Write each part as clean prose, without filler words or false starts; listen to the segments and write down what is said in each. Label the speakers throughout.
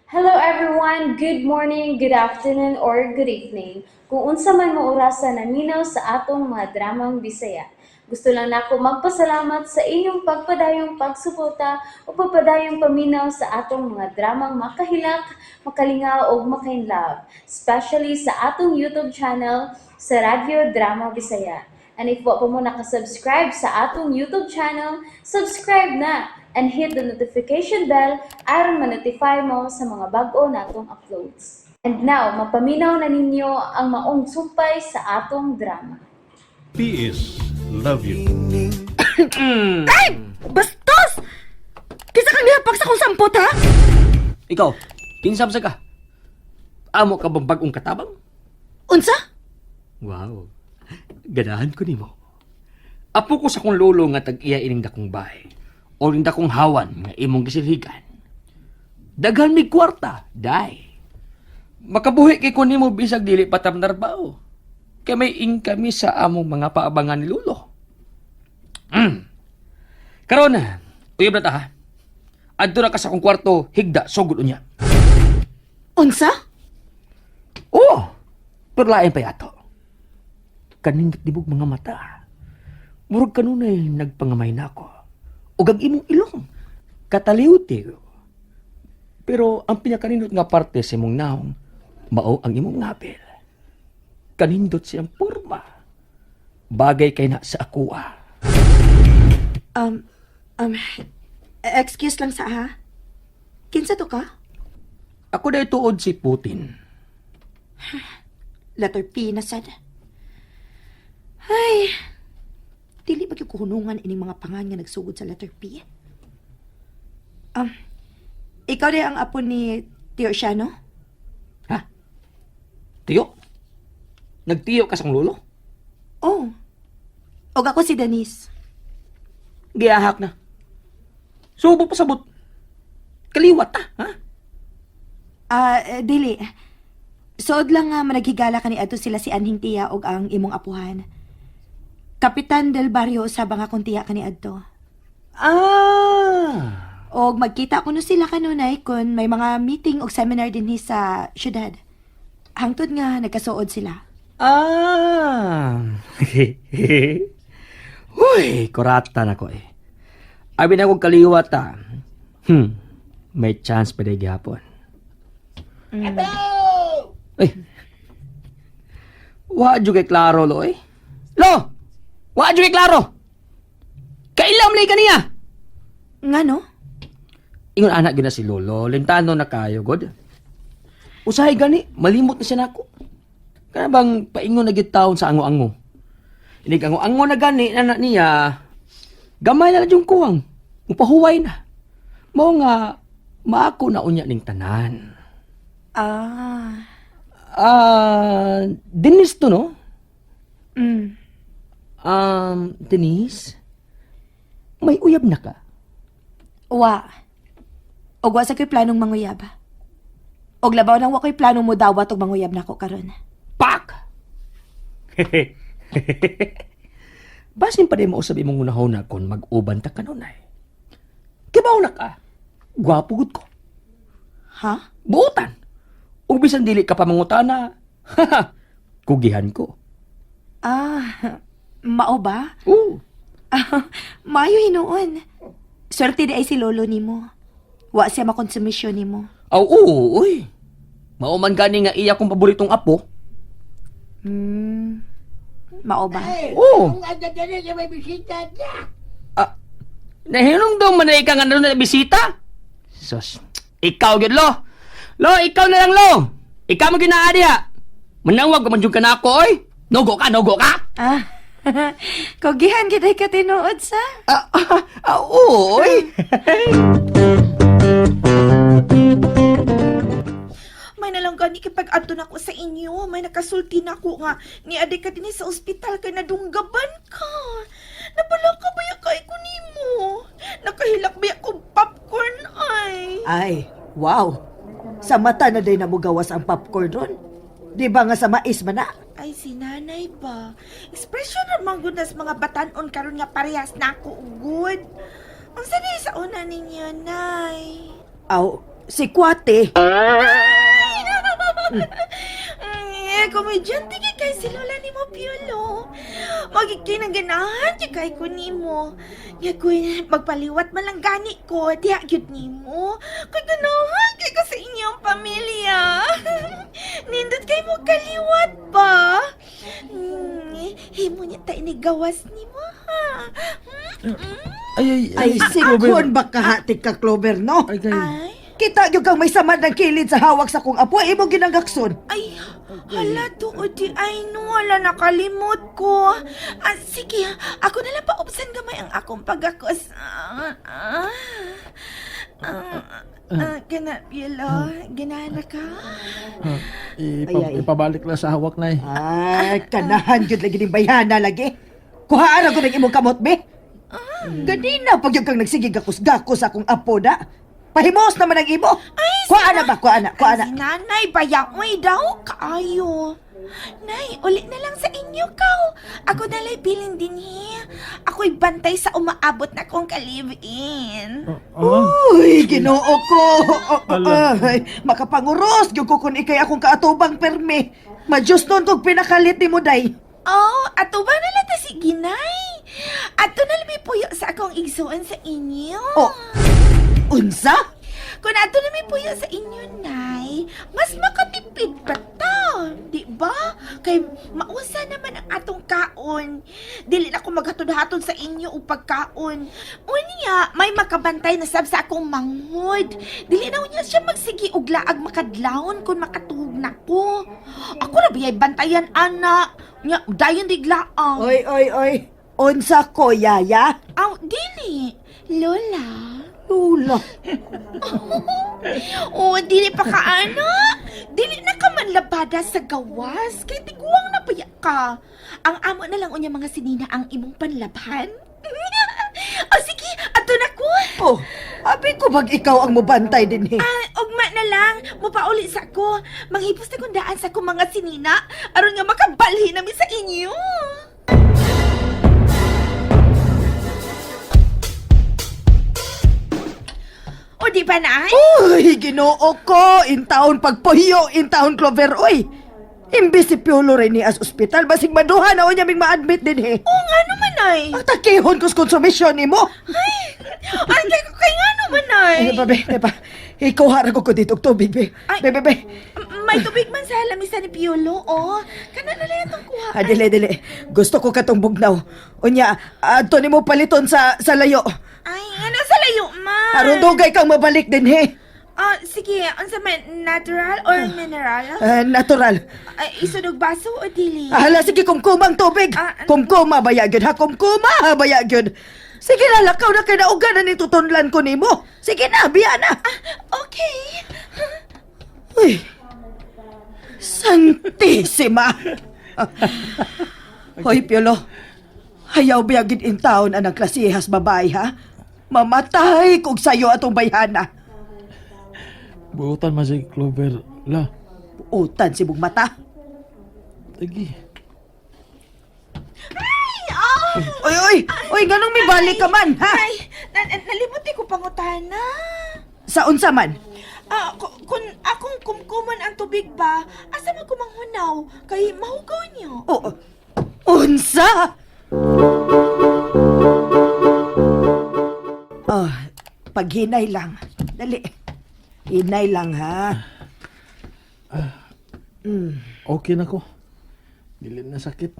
Speaker 1: Hello everyone, good morning, good afternoon, or good evening. Kung unsa man mo orasan naminaw sa atong mga dramang Bisaya. Gusto lang nako magpasalamat sa inyong pagpadayong pagsuporta o pagpadayong paminaw sa atong mga dramang makahilak, makalingaw o makainlove, especially sa atong YouTube channel sa Radyo Drama Bisaya. And if wa pa mo nakasubscribe sa atong YouTube channel, subscribe na and hit the notification bell aron ma-notify mo sa mga bag-o natong uploads. And now, mapaminaw na ninyo ang maong sumpay sa atong drama.
Speaker 2: P.S. Love you.
Speaker 3: Ay! Bastos! Kisa kang nihapag sa kong sampot, ha?
Speaker 4: Ikaw, kinsam sa ka? Amo ka bang bagong katabang?
Speaker 3: Unsa?
Speaker 4: Wow, ganahan ko nimo. Apo ko sa kong lolo nga tag-iya ining dakong bahay. O ring dakong hawan nga imong gisilhigan. Daghan mi kwarta, day. Makabuhi kay ko nimo bisag dili patam narbaho. Kay may income sa among mga paabangan ni lolo. Karon na, uyab na ta ha. Adto na ka sa kong kwarto, higda, sugod unya.
Speaker 3: Unsa?
Speaker 4: Oo, pero lain pa yato. Kaning tibog mga mata. Murag kanunay nagpangamay na ako. O gag imong ilong. Kataliw-tiw. Pero ang pinakaninot nga parte sa imong naong, mao ang imong ngapil. Kanindot siyang porma. Bagay kay na sa akuha.
Speaker 3: Excuse lang sa ha? Kinsa to ka?
Speaker 4: Ako na ituod si Putin.
Speaker 3: Letter P na sad. Ay, dili ba yung kuhunungan ining mga pangan nga nagsugod sa letter P? Ikaw din ang apo ni Tio Shano?
Speaker 4: Ha? Tiyo? Nagtiyo ka sang lolo?
Speaker 3: Oh. Og ako si Denise.
Speaker 4: Giyahak na. Subo pasabot. Kaliwat ta, ha?
Speaker 3: Dili. Sood lang nga managhigala ka ni ato sila si Anhing Tiya og ang imong apuhan. Kapitan del Barrio sa banga kong tiya ka ni adto.
Speaker 4: Ah!
Speaker 3: Og magkita ko no sila kanunay kung may mga meeting o seminar din sa syudad. Hangtod nga nagkasuod sila.
Speaker 4: Ah! Uy, kurata na ko eh. Abi na kong kaliwat ah. May chance pa rin gihapon. Ay! Wadyo kay klaro, lo eh. Lo! Wadyo kay klaro! Kailam lay kaniya!
Speaker 3: Nga no?
Speaker 4: Ingon anak gina si Lolo, lintano na kayo, God. Usahay gani, malimot na siya nako. Kaya bang paingon na gitawon sa ango-ango. Inig ango-ango na gani, anak niya, gamay na lang yung kuwang. Upahuway na. Mo nga, maako na unya ning tanan. Denise to, no? Denise? May uyab na ka?
Speaker 3: Wa. Og wa sa ko'y planong manguyab. Og labaw nang wa ko'y planong mo dawat og manguyab na ko karon.
Speaker 4: Pak! Basin pa din mo sabi mong unahon na kung mag-uban ta kanunay. Kibaw na ka. Gwapo gud ko.
Speaker 3: Ha?
Speaker 4: Buutan. Ug bisan dili ka pa mangutana. Kugihan ko.
Speaker 3: Mao ba?
Speaker 4: Oo.
Speaker 3: Maayo hinuon. Swerte di ay si lolo nimo. Wa siya makonsumisyon nimo.
Speaker 4: Aw, oo, uy. Mauman gani nga iya kong paboritong apo.
Speaker 3: Mao ba?
Speaker 4: Oo. Nahinong daw man na ika nga na bisita? Sus, ikaw gid lo. Lo, ikaw na lang lo. Ikaw mo ginaadi ha. Manawag ka man jud ka na ako, oy. Nogo ka, nogo ka.
Speaker 3: Kogihan kita ka tinuod sa?
Speaker 4: Oo, oy.
Speaker 5: May nalang gani kipag-adto na ko sa inyo. May nakasulti na ko nga. Ni adik ka din sa ospital kay nadunggaban ka. Napala ka ba kay ko nimo? Nakahilak ba ko popcorn ay?
Speaker 6: Ay, wow. Sa mata na din namugawas ang popcorn ron. Di ba nga sa mais man na?
Speaker 5: Ay, si nanay ba? Expression naman gud nas mga batanon karon nga parehas na ako good. Ang sanay sa una ninyo, nay.
Speaker 6: Aw, Si Kwate.
Speaker 5: Komedyante kay si Lola ni mo, Piolo. Magkikinaganahan kay ko ni mo. Nga ko magpaliwat man lang gani ko, diya gyud ni mo. Kay ganahan kay ko sa inyong pamilya. Nindot kay mo kaliwat ba? Himo niya tayo ni gawas ni mo, ha?
Speaker 6: Ay, sikon ba kahati ka, Clover, no?
Speaker 4: Ay, kay...
Speaker 5: Ay,
Speaker 6: Kita yung kang may samad ng kilid sa hawak sa kong apo, imo ginagakson.
Speaker 5: ay, hala tuod di ay no, hala nakalimot ko. Sige, ako na lang paubsan gamay ang akong pagakos. Gana, Piolo, ginana ka?
Speaker 6: Ay.
Speaker 2: Ipabalik lang sa hawak, Nay.
Speaker 6: Ay, kanahan yun lagi ng bayhana lagi. Kuhaan ako ng imong kamot, be. Ganina, pag yung kang nagsigigakos-gakos akong apo na. Pahimos naman ang imo. Kuhaan na ba? Kuhaan na.
Speaker 5: Si nanay, bayaoy daw, kaayo. Nay, ulit na lang sa inyo, kaw. Ako na lang bilin din, Ako'y bantay sa umaabot na kong ka-live-in.
Speaker 6: Uy, ginoo ko. Ay, makapanguros. Yung kukun ikay akong kaatubang perme. Madyos nun kong pinakalit ni mo, day.
Speaker 5: Oh, ato ba na lang ta si Ginay? Ato na lang may puyo sa akong igsuan sa inyo.
Speaker 6: Oh, unsa?
Speaker 5: Kung ato na may puyo sa inyo, Nay, mas makatipid pa ta. Di ba? Kay mausa naman ang atong kaon. Dili na ko maghatod-hatod sa inyo o pagkaon. Unya, may makabantay na sab sa akong manghod. Dili na unya siya magsigi og laag makadlawon kung makatuhog na ko. Ako na biyay bantayan, ana. Nya, dayon diglaang.
Speaker 6: Oy. Unsa ko, yaya?
Speaker 5: Aw, dili. Lola.
Speaker 6: Lula.
Speaker 5: Oh, dili pa ka, ana. Dili na ka man labada sa gawas. Kay tiguang na paya ka. Ang amo na lang unya mga sinina ang imong panlabhan. Oh, sige, ato na ko.
Speaker 6: Oh, abi ko bag ikaw ang mubantay din eh.
Speaker 5: Ugma na lang, mupauli sa ko. Manghipos na kung daan sa kong mga sinina. Aron nga makabalhin namin sa inyo. O, di ba, Nay?
Speaker 6: Uy, ginoo ko. Intahon pagpuhiyo, intahon Clover, oy. Imbis si Piolo rin ni as ospital, basig maduha na o niya ming ma-admit din eh.
Speaker 5: Oo nga naman, Nay.
Speaker 6: Ang takihon kus konsumisyon ni mo.
Speaker 5: Ay, kay nga naman, Nay.
Speaker 6: Ay, bebe. Ikaw harag ko dito og tubig, be.
Speaker 5: Ay.
Speaker 6: Bebe.
Speaker 5: May tubig man sa lamisa ni Piolo, oh. Kana na lang itong kuha.
Speaker 6: Dili. Gusto ko katong bugnaw. Unya, adto ni mo paliton sa layo.
Speaker 5: Ay, ano sa layo, ma?
Speaker 6: Aron dugay kang mabalik din he.
Speaker 5: Sige, unsa man, natural or mineral?
Speaker 6: Natural.
Speaker 5: Ay, isunog baso o dili?
Speaker 6: Hala, sige, kumkumang tubig. Kumkuma, bayagyod ha. Kumkuma, bayagyod. Sige na, lakaw na kayo na uganan ni tutunlan ko ni mo. Sige na, biya na.
Speaker 5: Okay.
Speaker 6: Uy, Santisima. Hoy, Piolo. Hayaw biyagid in town ang klasihas babae, ha? Mamatay kung sayo atong bayhana.
Speaker 2: Buutan man si Clover, la.
Speaker 6: Utan si bug mata.
Speaker 2: Lagi.
Speaker 6: Uy, ganong may balik ka man, ha?
Speaker 5: Ay, nalimuti ko pangutana.
Speaker 6: Sa unsa man?
Speaker 5: Kung akong kumkuman ang tubig ba, asa man kumanghunaw, kay mahugaw niyo.
Speaker 6: Unsa? Paghinay lang. Dali. Hinay lang, ha?
Speaker 2: Okay na ko. Dili na sakit.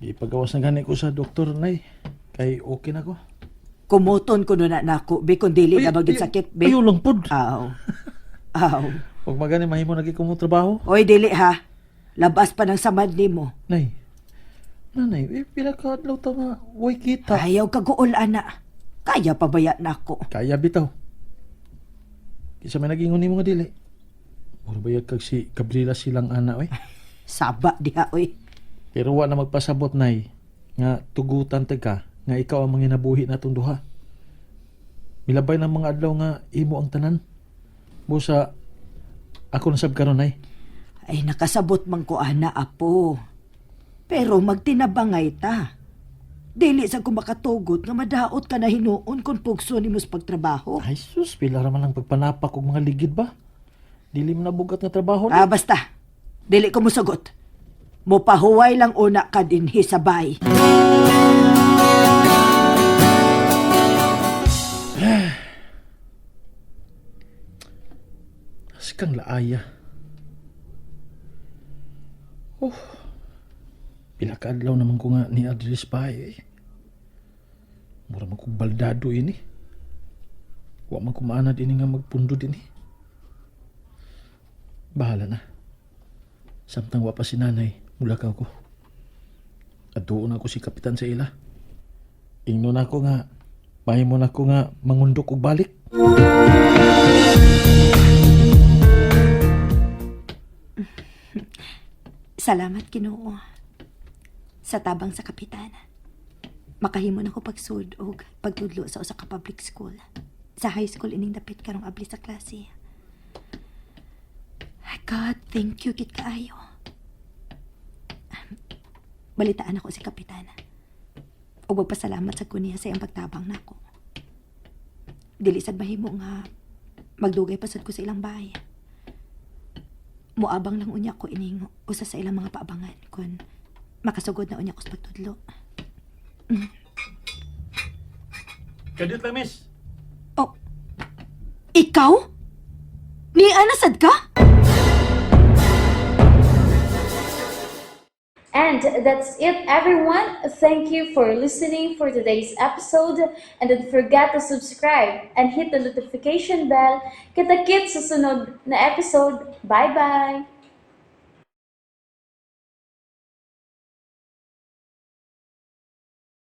Speaker 2: Ipagawas na gani ko sa doktor, Nay. Kay okay na ko.
Speaker 6: Kumuton ko na nako, be, kung dili na bagid sakit, be.
Speaker 2: Ayaw lang pod.
Speaker 6: Aw.
Speaker 2: Huwag magani mahimo lagi ko mo trabaho.
Speaker 6: Oy, dili, ha? Labas pa ng samad ni mo.
Speaker 2: Nay. Nanay, pila ka adlaw ta nga way kita.
Speaker 6: Ayaw kaguol, ana. Kaya pabaya nako.
Speaker 2: Kaya bitaw. Kisa may naging ni mga dili. Mura bayag kag si Gabriela silang ana, oy.
Speaker 6: Saba diha, oy.
Speaker 2: Pero wa na magpasabot, Nay. Nga tugutan ta ka nga ikaw ang manginabuhi natong duha. Milabay ng mga adlaw nga imo ang tanan. Busa ako nasab karon, Nay.
Speaker 6: Ay, nakasabot man ko, ana, apo. Pero magtinabangay ta. Dili sa kung makatugot nga madaot ka na hinuon kung pugso ni mo sa pagtrabaho.
Speaker 2: Ay sus, pila raman ang pagpanapak og mga ligid ba? Dili mo nabugat nga trabaho
Speaker 6: Ah, basta. Dili ko musugot. Mopahuway lang una ka din hisabay.
Speaker 2: Kang laaya. Oh. Pila ka adlaw naman ko nga ni address pa eh. Mura man kong baldado ini. Wa man kumaanad ini nga magpundo din eh. Bahala na. Samtang wa pa si nanay, mulakaw ko. At doon ako si kapitan sa ila. Ingnon ako nga, mahimo na ko nga mangundok og balik.
Speaker 3: Salamat, Ginoo. Sa tabang sa kapitan. Makahimo na ko pagsud og pagtudlo sa usa ka public school. Sa high school ining dapit karong abli sa klase. God, thank you, kit kaayo. Balitaan ako si kapitan. O magpasalamat sa kuniya sa iyang pagtabang nako. Dili sad mahimo nga magdugay pasad ko sa ilang bahay. Muabang lang unya ko ining usa sa ilang mga paabangan kun makasugod na unya ko sa pagtudlo.
Speaker 2: Kadit lang, miss.
Speaker 3: Oh, ikaw? Ni anasad ka?
Speaker 1: And that's it, everyone. Thank you for listening for today's episode. And don't forget to subscribe and hit the notification bell. Kita-kits sa sunod na episode. Bye-bye!